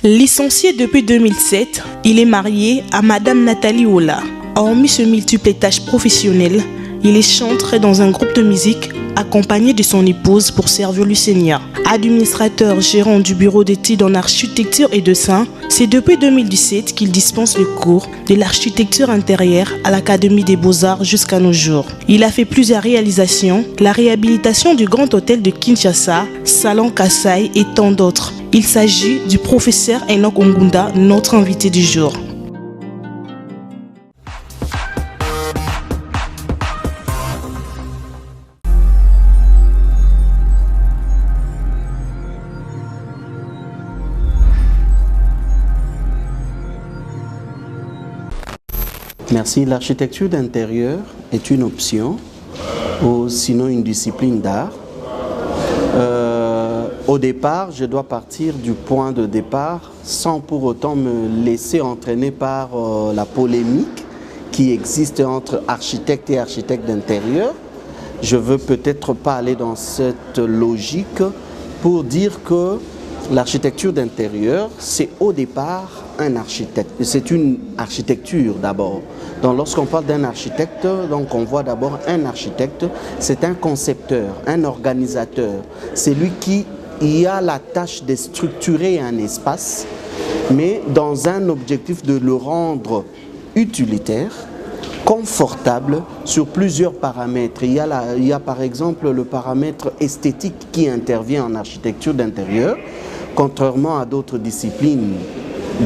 Licencié depuis 2007, il est marié à Madame Nathalie Ola. Hormis ce multiples tâches professionnelles, il est chanteur dans un groupe de musique accompagné de son épouse pour servir le Seigneur. Administrateur gérant du bureau d'études en architecture et dessin, c'est depuis 2017 qu'il dispense le cours de l'architecture intérieure à l'Académie des Beaux-Arts jusqu'à nos jours. Il a fait plusieurs réalisations, la réhabilitation du Grand Hôtel de Kinshasa, Salon Kassai et tant d'autres. Il s'agit du professeur Enoch Ongunda, notre invité du jour. Merci. L'architecture d'intérieur est une option, ou sinon une discipline d'art. Au départ, je dois partir du point de départ sans pour autant me laisser entraîner par la polémique qui existe entre architectes et architectes d'intérieur. Je veux peut-être pas aller dans cette logique pour dire que l'architecture d'intérieur, c'est au départ un architecte. C'est une architecture d'abord. Donc lorsqu'on parle d'un architecte, donc on voit d'abord un architecte, c'est un concepteur, un organisateur. C'est lui qui a la tâche de structurer un espace, mais dans un objectif de le rendre utilitaire, confortable sur plusieurs paramètres. Il y a par exemple le paramètre esthétique qui intervient en architecture d'intérieur, contrairement à d'autres disciplines.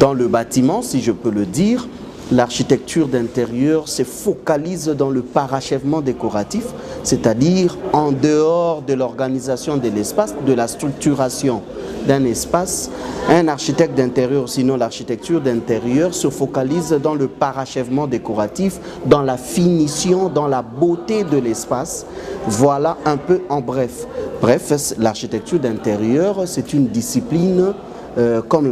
Dans le bâtiment, si je peux le dire, l'architecture d'intérieur se focalise dans le parachèvement décoratif, c'est-à-dire en dehors de l'organisation de l'espace, de la structuration d'un espace. Un architecte d'intérieur, sinon l'architecture d'intérieur, se focalise dans le parachèvement décoratif, dans la finition, dans la beauté de l'espace. Voilà un peu en bref. Bref, l'architecture d'intérieur, c'est une discipline comme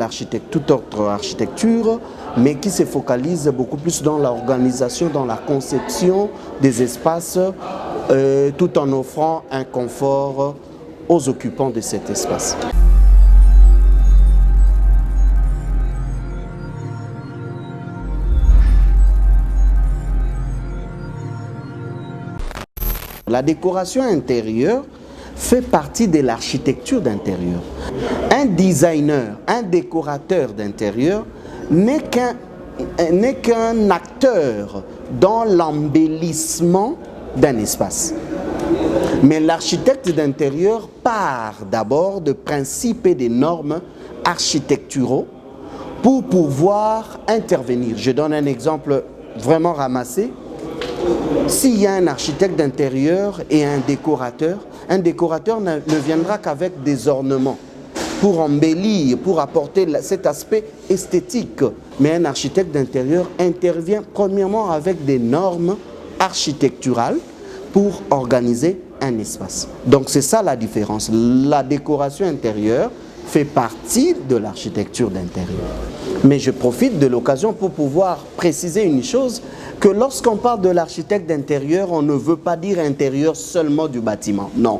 toute autre architecture, mais qui se focalise beaucoup plus dans l'organisation, dans la conception des espaces, tout en offrant un confort aux occupants de cet espace. La décoration intérieure fait partie de l'architecture d'intérieur. Un designer, un décorateur d'intérieur n'est qu'un acteur dans l'embellissement d'un espace. Mais l'architecte d'intérieur part d'abord de principes et des normes architecturaux pour pouvoir intervenir. Je donne un exemple vraiment ramassé. S'il y a un architecte d'intérieur et un décorateur ne viendra qu'avec des ornements pour embellir, pour apporter cet aspect esthétique. Mais un architecte d'intérieur intervient premièrement avec des normes architecturales pour organiser un espace. Donc c'est ça la différence. La décoration intérieure fait partie de l'architecture d'intérieur. Mais je profite de l'occasion pour pouvoir préciser une chose, que lorsqu'on parle de l'architecte d'intérieur, on ne veut pas dire intérieur seulement du bâtiment. Non.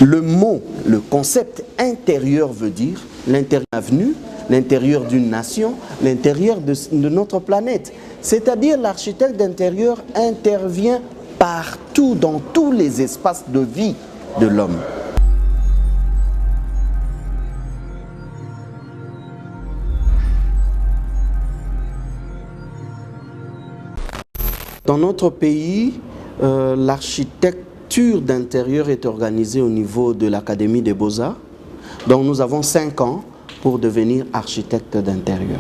Le mot, le concept intérieur veut dire l'intérieur d'une avenue, l'intérieur d'une nation, l'intérieur de notre planète. C'est-à-dire l'architecte d'intérieur intervient partout, dans tous les espaces de vie de l'homme. Dans notre pays, l'architecture d'intérieur est organisée au niveau de l'Académie des Beaux-Arts. Donc nous avons 5 ans pour devenir architecte d'intérieur.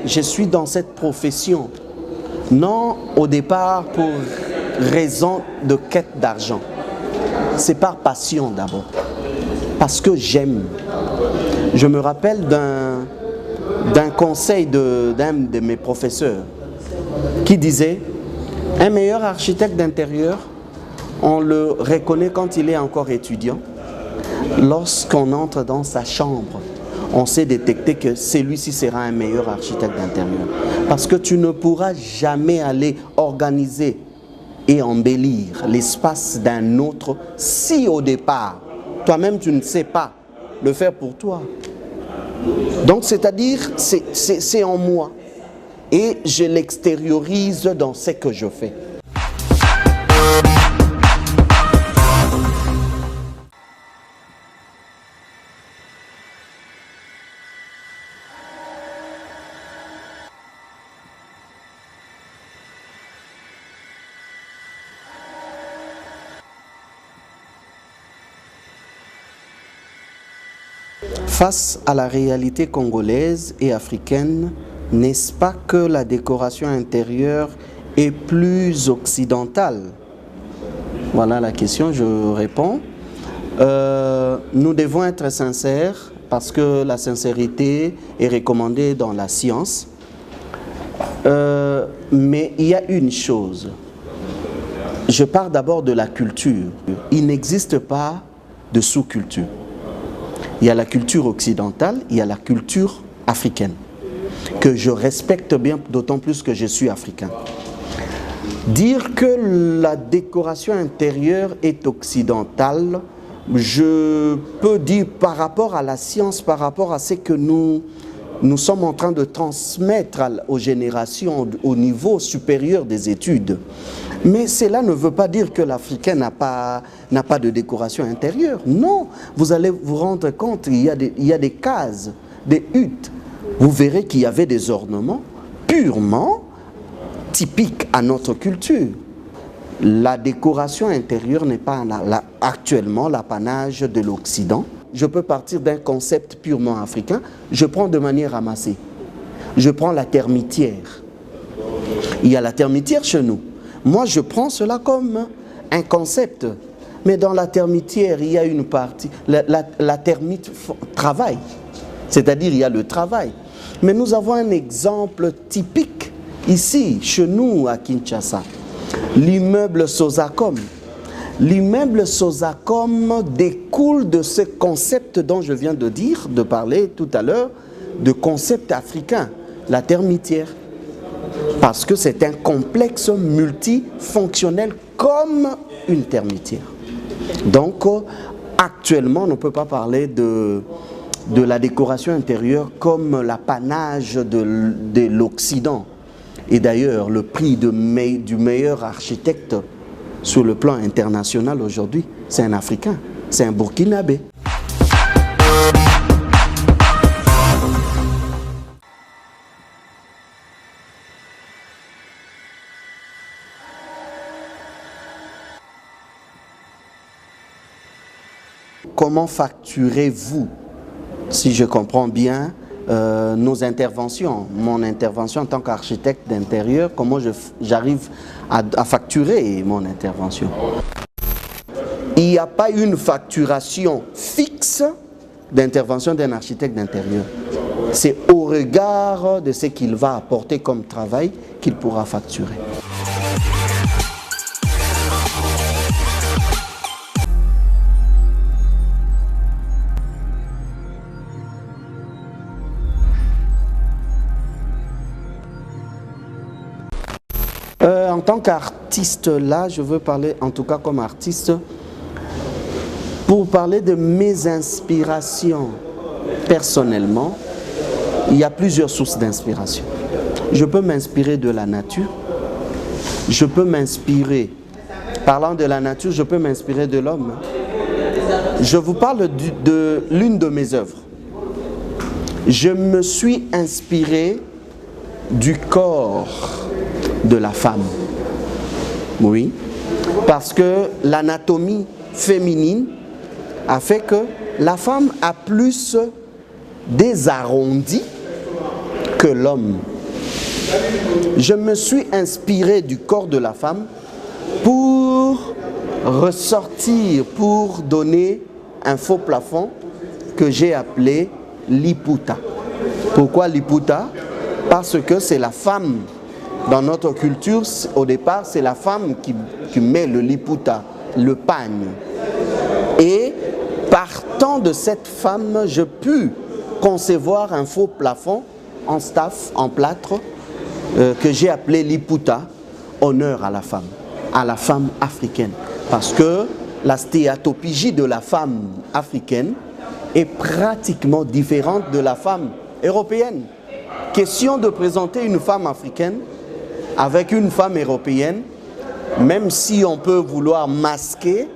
Je suis dans cette profession, non au départ pour raison de quête d'argent. C'est par passion d'abord, parce que j'aime. Je me rappelle d'un conseil d'un de mes professeurs qui disait « Un meilleur architecte d'intérieur, on le reconnaît quand il est encore étudiant, lorsqu'on entre dans sa chambre. on sait détecter que celui-ci sera un meilleur architecte d'intérieur. Parce que tu ne pourras jamais aller organiser et embellir l'espace d'un autre si au départ, toi-même tu ne sais pas le faire pour toi. Donc c'est-à-dire, c'est en moi et je l'extériorise dans ce que je fais. Face à la réalité congolaise et africaine, n'est-ce pas que la décoration intérieure est plus occidentale? Voilà la question, je réponds. Nous devons être sincères parce que la sincérité est recommandée dans la science. Mais il y a une chose. Je parle d'abord de la culture. Il n'existe pas de sous-culture. Il y a la culture occidentale, il y a la culture africaine, que je respecte bien, d'autant plus que je suis africain. Dire que la décoration intérieure est occidentale, je peux dire par rapport à la science, par rapport à ce que nous sommes en train de transmettre aux générations au niveau supérieur des études. Mais cela ne veut pas dire que l'Africain n'a pas de décoration intérieure. Non, vous allez vous rendre compte, il y a des cases, des huttes. Vous verrez qu'il y avait des ornements purement typiques à notre culture. La décoration intérieure n'est pas actuellement l'apanage de l'Occident. Je peux partir d'un concept purement africain. Je prends de manière ramassée. Je prends la termitière. Il y a la termitière chez nous. Moi, je prends cela comme un concept. Mais dans la termitière, il y a une partie. La termite travaille. C'est-à-dire, il y a le travail. Mais nous avons un exemple typique ici, chez nous, à Kinshasa. L'immeuble Sosacom. L'immeuble Sosacom découle de ce concept dont je viens de parler tout à l'heure, de concept africain, la termitière. Parce que c'est un complexe multifonctionnel comme une termitière. Donc, actuellement, on ne peut pas parler de la décoration intérieure comme l'apanage de l'Occident. Et d'ailleurs, le prix du meilleur architecte sur le plan international aujourd'hui, c'est un Africain, c'est un Burkinabé. Comment facturez-vous, si je comprends bien, nos interventions, mon intervention en tant qu'architecte d'intérieur, comment j'arrive à facturer mon intervention? Il n'y a pas une facturation fixe d'intervention d'un architecte d'intérieur. C'est au regard de ce qu'il va apporter comme travail qu'il pourra facturer. En tant qu'artiste, là, je veux parler, en tout cas comme artiste, pour parler de mes inspirations personnellement, il y a plusieurs sources d'inspiration. Je peux m'inspirer de la nature, je peux m'inspirer, parlant de la nature, je peux m'inspirer de l'homme. Je vous parle de l'une de mes œuvres. Je me suis inspiré du corps de la femme. Oui, parce que l'anatomie féminine a fait que la femme a plus des arrondis que l'homme. Je me suis inspiré du corps de la femme pour ressortir, pour donner un faux plafond que j'ai appelé Liputa. Pourquoi Liputa? Parce que c'est la femme. Dans notre culture, au départ, c'est la femme qui met le liputa, le pagne. Et partant de cette femme, je pus concevoir un faux plafond en staff, en plâtre, que j'ai appelé Liputa, honneur à la femme africaine. Parce que la stéatopigie de la femme africaine est pratiquement différente de la femme européenne. Question de présenter une femme africaine avec une femme européenne, même si on peut vouloir masquer,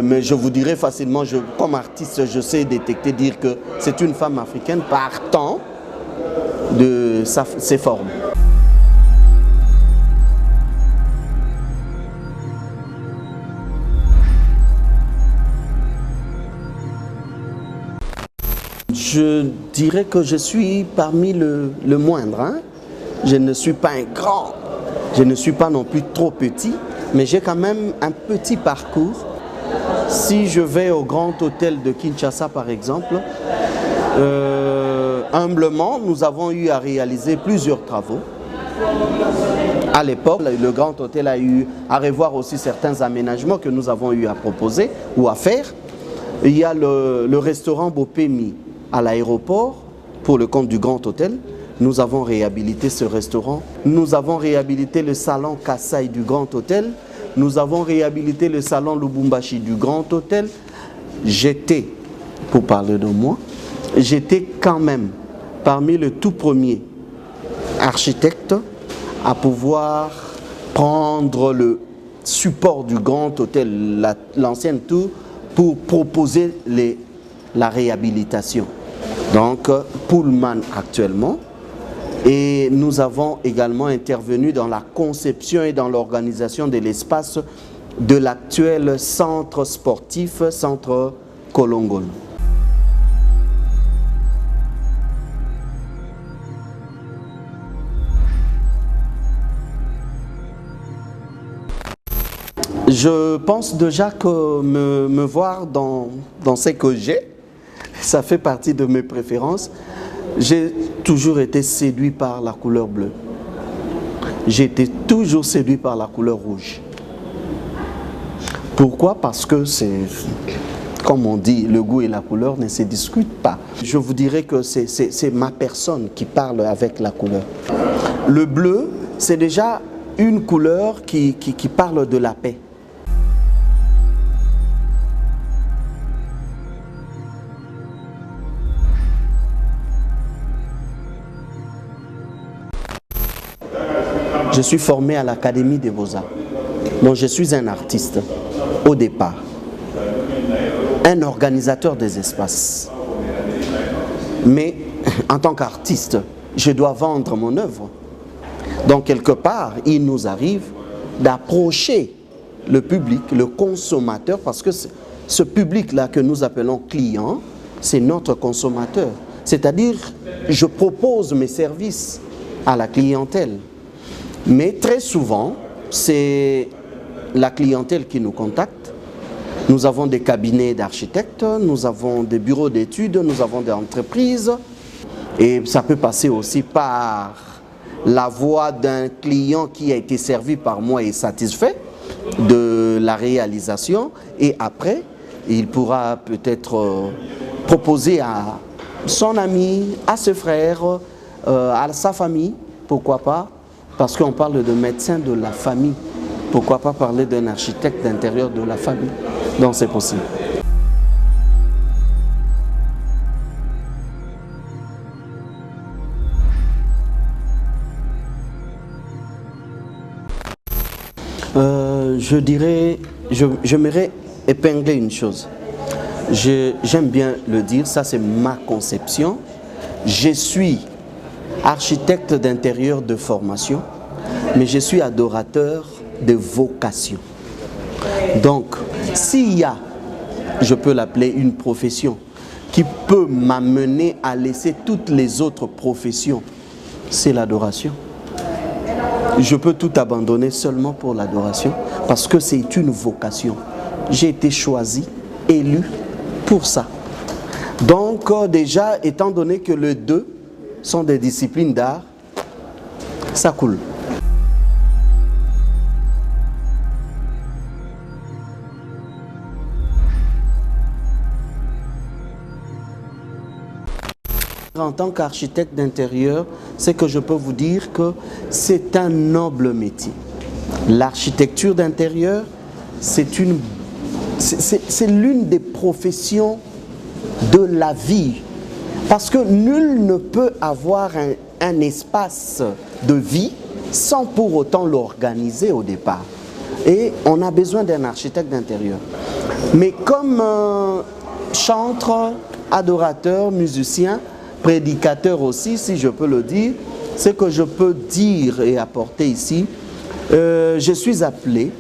mais je vous dirais facilement, comme artiste, je sais détecter, dire que c'est une femme africaine partant de ses formes. Je dirais que je suis parmi le moindre. Hein? Je ne suis pas un grand, je ne suis pas non plus trop petit, mais j'ai quand même un petit parcours. Si je vais au Grand Hôtel de Kinshasa, par exemple, humblement, nous avons eu à réaliser plusieurs travaux. À l'époque, le Grand Hôtel a eu à revoir aussi certains aménagements que nous avons eu à proposer ou à faire. Il y a le restaurant Bopemi à l'aéroport pour le compte du Grand Hôtel. Nous avons réhabilité ce restaurant. Nous avons réhabilité le salon Kassai du Grand Hôtel. Nous avons réhabilité le salon Lubumbashi du Grand Hôtel. J'étais, pour parler de moi, j'étais quand même parmi les tout premiers architectes à pouvoir prendre le support du Grand Hôtel, l'ancienne tour, pour proposer la réhabilitation. Donc, Pullman actuellement. Et nous avons également intervenu dans la conception et dans l'organisation de l'espace de l'actuel centre sportif, centre Kolongol. Je pense déjà que me voir dans ce que j'ai, ça fait partie de mes préférences. J'ai toujours été séduit par la couleur bleue. J'ai été toujours séduit par la couleur rouge. Pourquoi? Parce que c'est, comme on dit, le goût et la couleur ne se discutent pas. Je vous dirais que c'est ma personne qui parle avec la couleur. Le bleu, c'est déjà une couleur qui parle de la paix. Je suis formé à l'Académie des Beaux-Arts. Donc je suis un artiste au départ, un organisateur des espaces. Mais en tant qu'artiste, je dois vendre mon œuvre. Donc quelque part, il nous arrive d'approcher le public, le consommateur, parce que ce public-là que nous appelons client, c'est notre consommateur. C'est-à-dire, je propose mes services à la clientèle. Mais très souvent, c'est la clientèle qui nous contacte. Nous avons des cabinets d'architectes, nous avons des bureaux d'études, nous avons des entreprises. Et ça peut passer aussi par la voix d'un client qui a été servi par moi et satisfait de la réalisation. Et après, il pourra peut-être proposer à son ami, à ses frères, à sa famille, pourquoi pas. Parce qu'on parle de médecin de la famille. Pourquoi pas parler d'un architecte d'intérieur de la famille? Donc c'est possible. Je dirais, j'aimerais épingler une chose. J'aime bien le dire, ça c'est ma conception. Je suis architecte d'intérieur de formation, mais je suis adorateur de vocation. Donc, s'il y a, je peux l'appeler une profession, qui peut m'amener à laisser toutes les autres professions, c'est l'adoration. Je peux tout abandonner seulement pour l'adoration, parce que c'est une vocation. J'ai été choisi, élu pour ça. Donc, déjà, étant donné que les deux sont des disciplines d'art, ça coule. En tant qu'architecte d'intérieur, c'est que je peux vous dire que c'est un noble métier. L'architecture d'intérieur, c'est l'une des professions de la vie. Parce que nul ne peut avoir un espace de vie sans pour autant l'organiser au départ. Et on a besoin d'un architecte d'intérieur. Mais comme chantre, adorateur, musicien, prédicateur aussi, si je peux le dire, ce que je peux dire et apporter ici, je suis appelé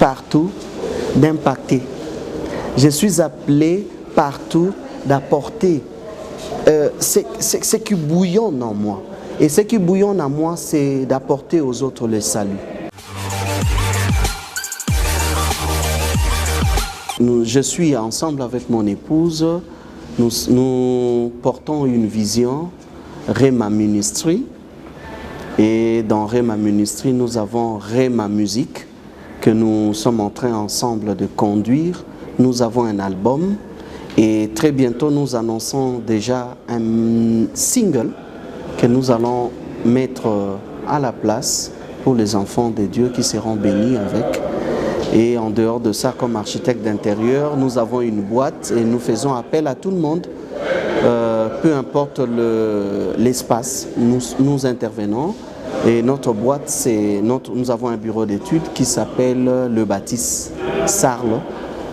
partout d'impacter. Je suis appelé partout d'apporter ce qui bouillonne en moi. Et ce qui bouillonne en moi, c'est d'apporter aux autres le salut. Je suis ensemble avec mon épouse. Nous portons une vision, Rema Ministry. Et dans Rema Ministry, nous avons Rema Musique que nous sommes en train ensemble de conduire. Nous avons un album et très bientôt nous annonçons déjà un single que nous allons mettre à la place pour les enfants de Dieu qui seront bénis avec. Et en dehors de ça, comme architecte d'intérieur, nous avons une boîte et nous faisons appel à tout le monde. Peu importe l'espace, nous intervenons. Et notre boîte, nous avons un bureau d'études qui s'appelle le Baptiste Sarle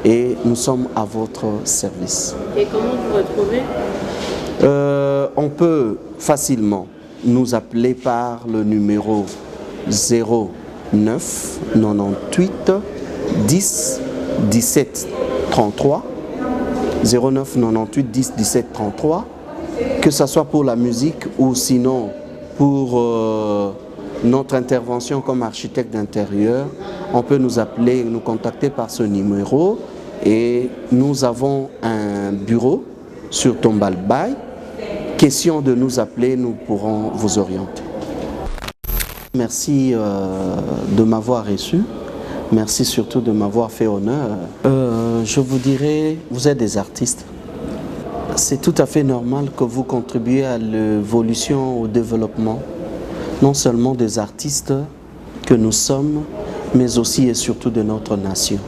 et nous sommes à votre service. Et comment vous retrouvez? On peut facilement nous appeler par le numéro 09 98 10 17 33 09 98 10 17 33, que ce soit pour la musique ou sinon pour notre intervention comme architecte d'intérieur. On peut nous appeler, nous contacter par ce numéro et nous avons un bureau sur Tombalbaye. Question de nous appeler, nous pourrons vous orienter. Merci de m'avoir reçu. Merci surtout de m'avoir fait honneur. Je vous dirais, vous êtes des artistes. C'est tout à fait normal que vous contribuiez à l'évolution, au développement, non seulement des artistes que nous sommes, mais aussi et surtout de notre nation.